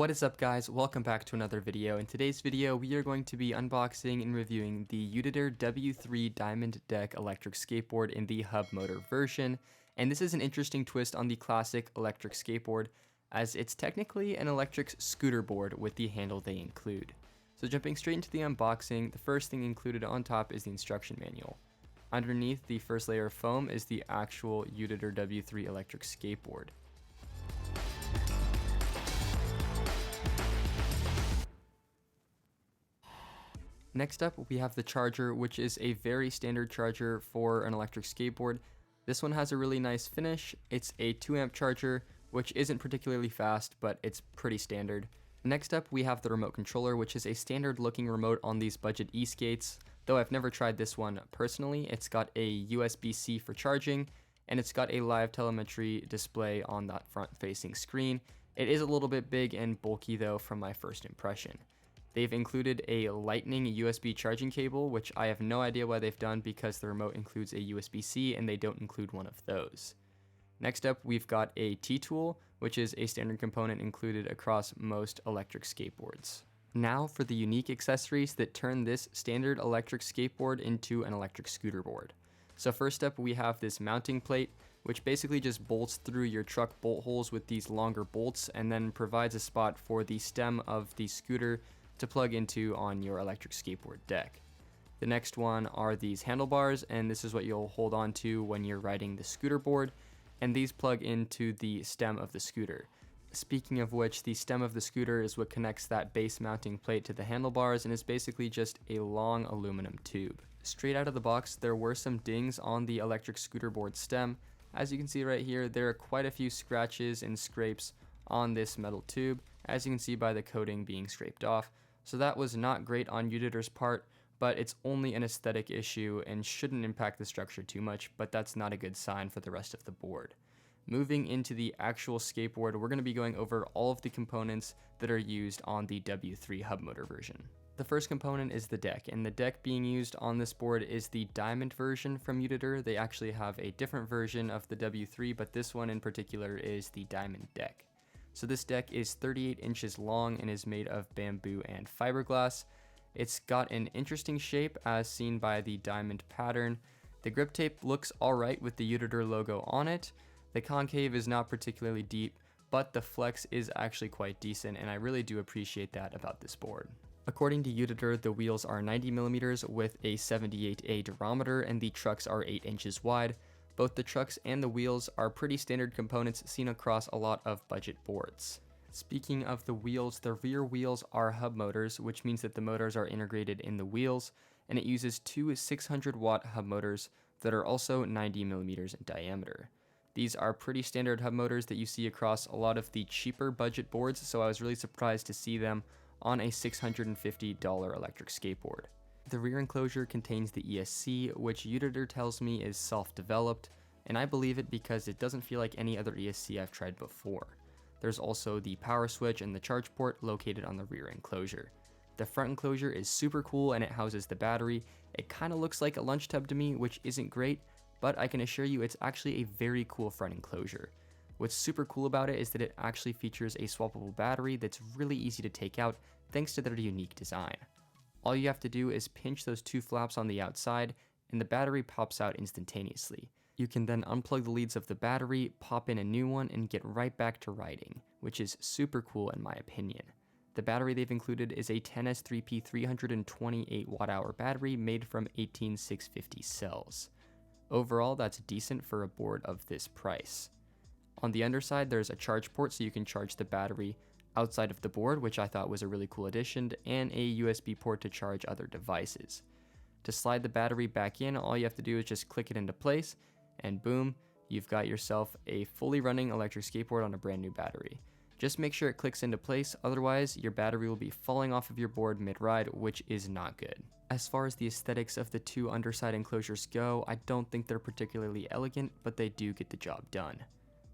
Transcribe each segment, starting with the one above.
What is up, guys? Welcome back to another video. In today's video, we are going to be unboxing and reviewing the Uditer W3 Diamond Deck electric skateboard in the hub motor version. And this is an interesting twist on the classic electric skateboard, as it's technically an electric scooter board with the handle they include. So jumping straight into the unboxing, the first thing included on top is the instruction manual. Underneath the first layer of foam is the actual Uditer W3 electric skateboard. Next up, we have the charger, which is a very standard charger for an electric skateboard. This one has a really nice finish. It's a 2 amp charger, which isn't particularly fast, but it's pretty standard. Next up, we have the remote controller, which is a standard looking remote on these budget e-skates. Though I've never tried this one personally, it's got a USB-C for charging, and it's got a live telemetry display on that front facing screen. It is a little bit big and bulky though from my first impression. They've included a lightning USB charging cable, which I have no idea why they've done because the remote includes a USB-C and they don't include one of those. Next up, we've got a T-tool, which is a standard component included across most electric skateboards. Now for the unique accessories that turn this standard electric skateboard into an electric scooter board. So first up, we have this mounting plate, which basically just bolts through your truck bolt holes with these longer bolts and then provides a spot for the stem of the scooter to plug into on your electric skateboard deck. The next one are these handlebars, and this is what you'll hold on to when you're riding the scooter board, and these plug into the stem of the scooter. Speaking of which, the stem of the scooter is what connects that base mounting plate to the handlebars and is basically just a long aluminum tube. Straight out of the box, there were some dings on the electric scooter board stem. As you can see right here, there are quite a few scratches and scrapes on this metal tube, as you can see by the coating being scraped off. So that was not great on Uditer's part, but it's only an aesthetic issue and shouldn't impact the structure too much, but that's not a good sign for the rest of the board. Moving into the actual skateboard, we're going to be going over all of the components that are used on the W3 hub motor version. The first component is the deck, and the deck being used on this board is the Diamond version from Uditer. They actually have a different version of the W3, but this one in particular is the Diamond deck. So this deck is 38 inches long and is made of bamboo and fiberglass. It's got an interesting shape as seen by the diamond pattern. The grip tape looks alright with the Uditer logo on it. The concave is not particularly deep, but the flex is actually quite decent, and I really do appreciate that about this board. According to Uditer, the wheels are 90mm with a 78A durometer, and the trucks are 8 inches wide. Both the trucks and the wheels are pretty standard components seen across a lot of budget boards. Speaking of the wheels, the rear wheels are hub motors, which means that the motors are integrated in the wheels, and it uses two 600-watt hub motors that are also 90mm in diameter. These are pretty standard hub motors that you see across a lot of the cheaper budget boards, so I was really surprised to see them on a $650 electric skateboard. The rear enclosure contains the ESC, which Uditer tells me is self-developed, and I believe it because it doesn't feel like any other ESC I've tried before. There's also the power switch and the charge port located on the rear enclosure. The front enclosure is super cool and it houses the battery. It kind of looks like a lunch tub to me, which isn't great, but I can assure you it's actually a very cool front enclosure. What's super cool about it is that it actually features a swappable battery that's really easy to take out thanks to their unique design. All you have to do is pinch those two flaps on the outside and the battery pops out instantaneously. You can then unplug the leads of the battery, pop in a new one, and get right back to riding, which is super cool in my opinion. The battery they've included is a 10S3P 328 watt-hour battery made from 18650 cells. Overall, that's decent for a board of this price. On the underside, there's a charge port so you can charge the battery outside of the board, which I thought was a really cool addition, and a USB port to charge other devices. To slide the battery back in, all you have to do is just click it into place, and boom, you've got yourself a fully running electric skateboard on a brand new battery. Just make sure it clicks into place, otherwise your battery will be falling off of your board mid-ride, which is not good. As far as the aesthetics of the two underside enclosures go, I don't think they're particularly elegant, but they do get the job done.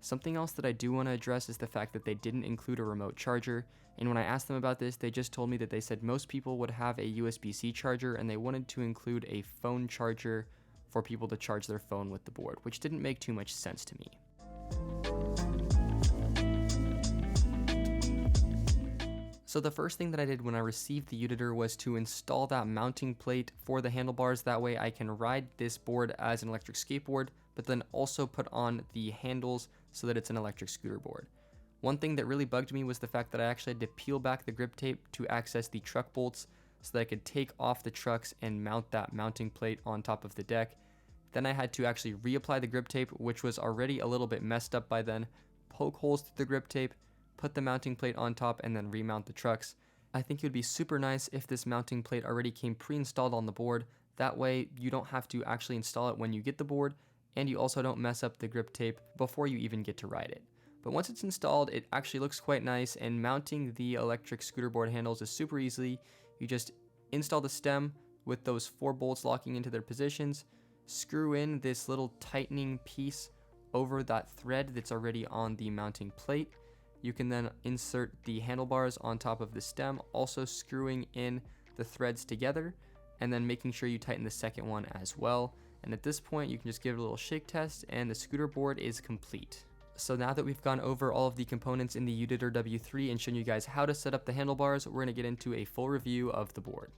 Something else that I do want to address is the fact that they didn't include a remote charger, and when I asked them about this, they just told me that they said most people would have a USB-C charger and they wanted to include a phone charger for people to charge their phone with the board, which didn't make too much sense to me. So the first thing that I did when I received the Uditer was to install that mounting plate for the handlebars. That way I can ride this board as an electric skateboard, but then also put on the handles so that it's an electric scooter board. One thing that really bugged me was the fact that I actually had to peel back the grip tape to access the truck bolts so that I could take off the trucks and mount that mounting plate on top of the deck. Then I had to actually reapply the grip tape, which was already a little bit messed up by then, poke holes through the grip tape, put the mounting plate on top, and then remount the trucks. I think it would be super nice if this mounting plate already came pre-installed on the board. That way you don't have to actually install it when you get the board, and you also don't mess up the grip tape before you even get to ride it. But once it's installed, it actually looks quite nice, and mounting the electric scooter board handles is super easy. You just install the stem with those 4 bolts locking into their positions, screw in this little tightening piece over that thread that's already on the mounting plate. You can then insert the handlebars on top of the stem, also screwing in the threads together, and then making sure you tighten the second one as well. And at this point, you can just give it a little shake test, and the scooter board is complete. So now that we've gone over all of the components in the Uditer W3 and shown you guys how to set up the handlebars, we're going to get into a full review of the board.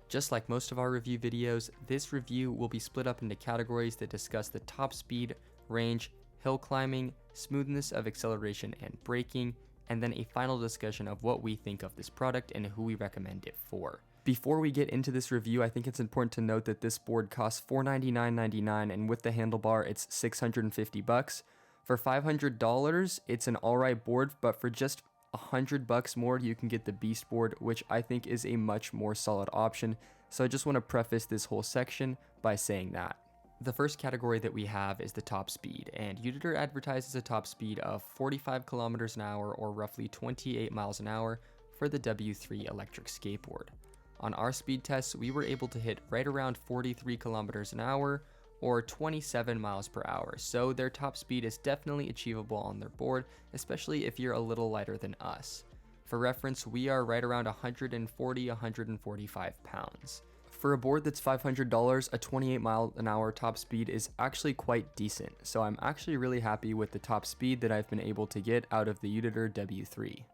Just like most of our review videos, this review will be split up into categories that discuss the top speed, range, hill climbing, smoothness of acceleration and braking, and then a final discussion of what we think of this product and who we recommend it for. Before we get into this review, I think it's important to note that this board costs $499.99, and with the handlebar, it's $650. For $500, it's an alright board, but for just $100 more, you can get the Beast board, which I think is a much more solid option. So I just want to preface this whole section by saying that. The first category that we have is the top speed, and Uditer advertises a top speed of 45 kilometers an hour or roughly 28 miles an hour for the W3 electric skateboard. On our speed tests, we were able to hit right around 43 kilometers an hour or 27 miles per hour, so their top speed is definitely achievable on their board, especially if you're a little lighter than us. For reference, we are right around 140-145 pounds. For a board that's $500, a 28 mile an hour top speed is actually quite decent, so I'm actually really happy with the top speed that I've been able to get out of the Uditer W3.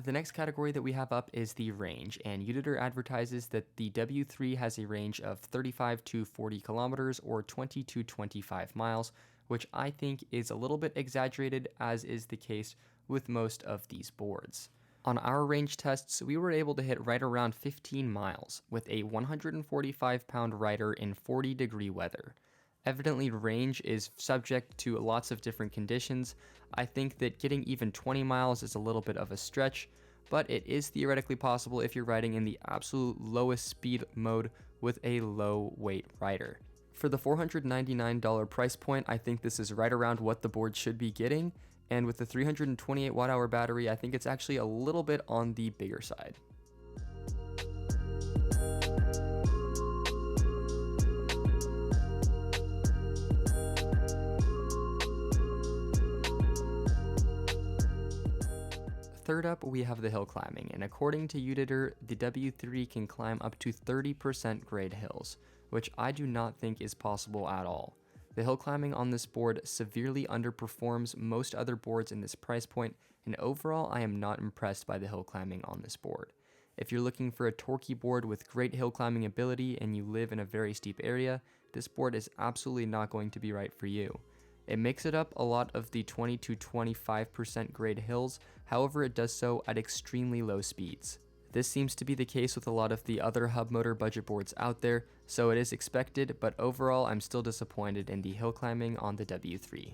The next category that we have up is the range, and Uditer advertises that the W3 has a range of 35 to 40 kilometers or 20 to 25 miles, which I think is a little bit exaggerated, as is the case with most of these boards. On our range tests, we were able to hit right around 15 miles with a 145-pound rider in 40-degree weather. Evidently, range is subject to lots of different conditions. I think that getting even 20 miles is a little bit of a stretch, but it is theoretically possible if you're riding in the absolute lowest speed mode with a low weight rider. For the $499 price point, I think this is right around what the board should be getting, and with the 328 watt-hour battery, I think it's actually a little bit on the bigger side. Third up, we have the hill climbing, and according to Uditer, the W3 can climb up to 30% grade hills, which I do not think is possible at all. The hill climbing on this board severely underperforms most other boards in this price point, and overall I am not impressed by the hill climbing on this board. If you're looking for a torquey board with great hill climbing ability and you live in a very steep area, this board is absolutely not going to be right for you. It makes it up a lot of the 20 to 25% grade hills, however it does so at extremely low speeds. This seems to be the case with a lot of the other hub motor budget boards out there, so it is expected, but overall I'm still disappointed in the hill climbing on the W3.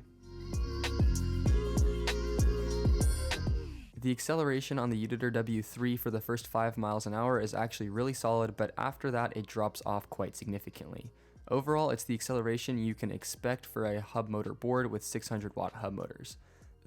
The acceleration on the Uditer W3 for the first 5 miles an hour is actually really solid, but after that it drops off quite significantly. Overall, it's the acceleration you can expect for a hub motor board with 600 watt hub motors.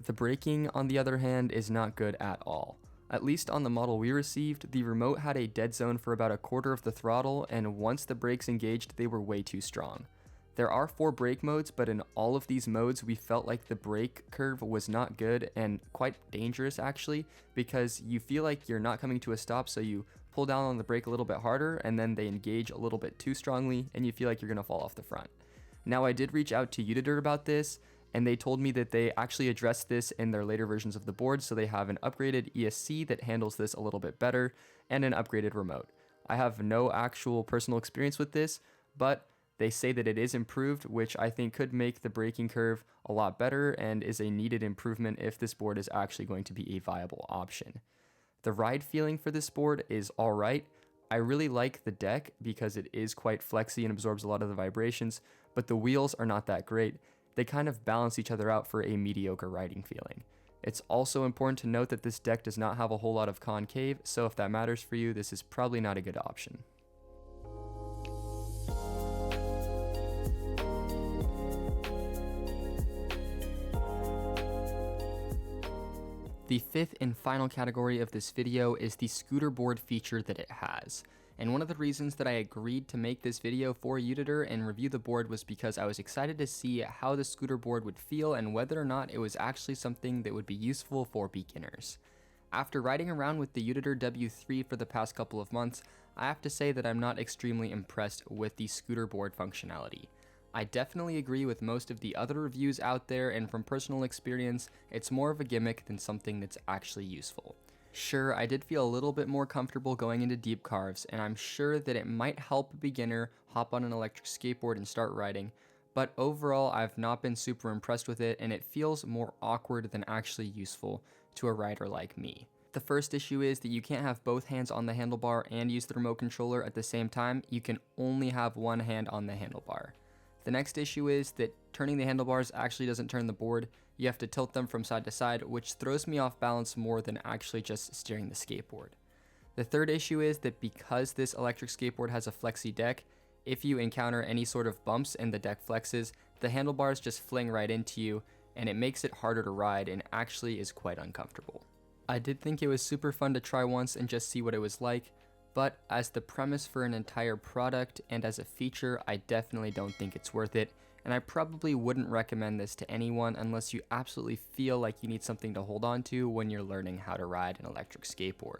The braking, on the other hand, is not good at all. At least on the model we received, the remote had a dead zone for about a quarter of the throttle, and once the brakes engaged, they were way too strong. There are 4 brake modes, but in all of these modes, we felt like the brake curve was not good and quite dangerous actually, because you feel like you're not coming to a stop, so you pull down on the brake a little bit harder and then they engage a little bit too strongly and you feel like you're going to fall off the front. Now I did reach out to Uditer about this, and they told me that they actually addressed this in their later versions of the board, so they have an upgraded ESC that handles this a little bit better and an upgraded remote. I have no actual personal experience with this, but they say that it is improved, which I think could make the braking curve a lot better and is a needed improvement if this board is actually going to be a viable option. The ride feeling for this board is alright. I really like the deck because it is quite flexy and absorbs a lot of the vibrations, but the wheels are not that great. They kind of balance each other out for a mediocre riding feeling. It's also important to note that this deck does not have a whole lot of concave, so if that matters for you, this is probably not a good option. The fifth and final category of this video is the Scooterboard feature that it has. And one of the reasons that I agreed to make this video for Uditer and review the board was because I was excited to see how the Scooterboard would feel and whether or not it was actually something that would be useful for beginners. After riding around with the Uditer W3 for the past couple of months, I have to say that I'm not extremely impressed with the Scooterboard functionality. I definitely agree with most of the other reviews out there, and from personal experience, it's more of a gimmick than something that's actually useful. Sure, I did feel a little bit more comfortable going into deep carves, and I'm sure that it might help a beginner hop on an electric skateboard and start riding, but overall I've not been super impressed with it, and it feels more awkward than actually useful to a rider like me. The first issue is that you can't have both hands on the handlebar and use the remote controller at the same time. You can only have one hand on the handlebar. The next issue is that turning the handlebars actually doesn't turn the board. You have to tilt them from side to side, which throws me off balance more than actually just steering the skateboard. The third issue is that because this electric skateboard has a flexi deck, if you encounter any sort of bumps and the deck flexes, the handlebars just fling right into you, and it makes it harder to ride and actually is quite uncomfortable. I did think it was super fun to try once and just see what it was like, but as the premise for an entire product and as a feature, I definitely don't think it's worth it, and I probably wouldn't recommend this to anyone unless you absolutely feel like you need something to hold on to when you're learning how to ride an electric skateboard.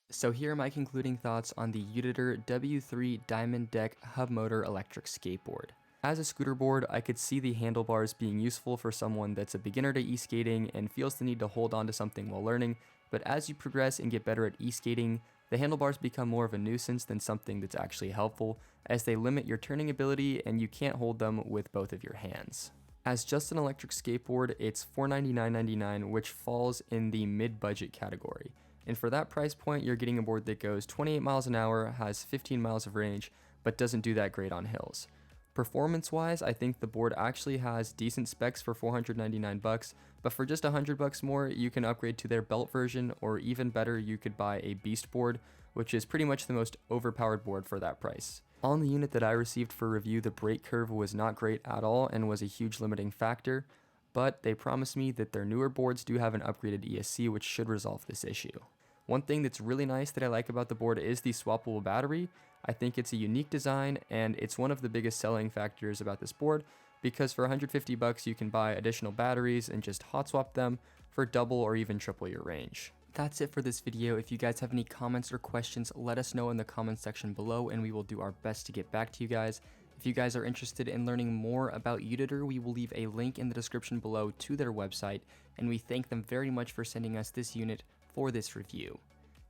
So here are my concluding thoughts on the Uditer W3 Diamond Deck Hub Motor Electric Skateboard. As a scooter board, I could see the handlebars being useful for someone that's a beginner to e-skating and feels the need to hold on to something while learning, but as you progress and get better at e-skating, the handlebars become more of a nuisance than something that's actually helpful, as they limit your turning ability and you can't hold them with both of your hands. As just an electric skateboard, it's $499.99, which falls in the mid-budget category. And for that price point, you're getting a board that goes 28 miles an hour, has 15 miles of range, but doesn't do that great on hills. Performance-wise, I think the board actually has decent specs for $499, but for just $100 more, you can upgrade to their belt version, or even better, you could buy a Beast board, which is pretty much the most overpowered board for that price. On the unit that I received for review, the brake curve was not great at all and was a huge limiting factor, but they promised me that their newer boards do have an upgraded ESC, which should resolve this issue. One thing that's really nice that I like about the board is the swappable battery. I think it's a unique design, and it's one of the biggest selling factors about this board, because for $150 you can buy additional batteries and just hot swap them for double or even triple your range. That's it for this video. If you guys have any comments or questions, let us know in the comments section below, and we will do our best to get back to you guys. If you guys are interested in learning more about Uditer, we will leave a link in the description below to their website, and we thank them very much for sending us this unit for this review.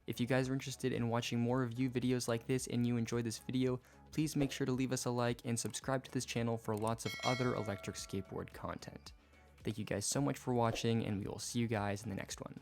If you guys are interested in watching more review videos like this and you enjoyed this video, please make sure to leave us a like and subscribe to this channel for lots of other electric skateboard content. Thank you guys so much for watching, and we will see you guys in the next one.